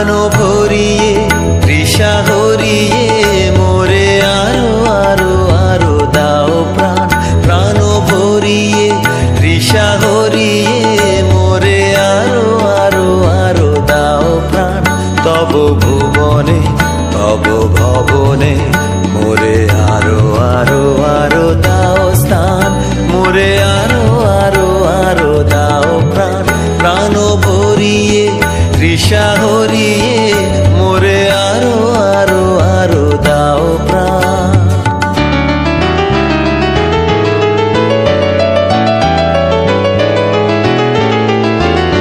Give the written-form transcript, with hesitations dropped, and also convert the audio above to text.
প্রাণ ভরিয়ে তৃষা হরিয়ে মোরে আরো আরো আরো দাও প্রাণ প্রাণ ভরিয়ে তৃষা হরিয়ে মোরে আরো আরো আরো দাও প্রাণ তব ভুবনে তব ভবনে মোরে আরো আরো আরো দাও স্থান মোরে আরো আরো আরো দাও প্রাণ প্রাণ ভরিয়ে তৃষা হরিয়ে মোরে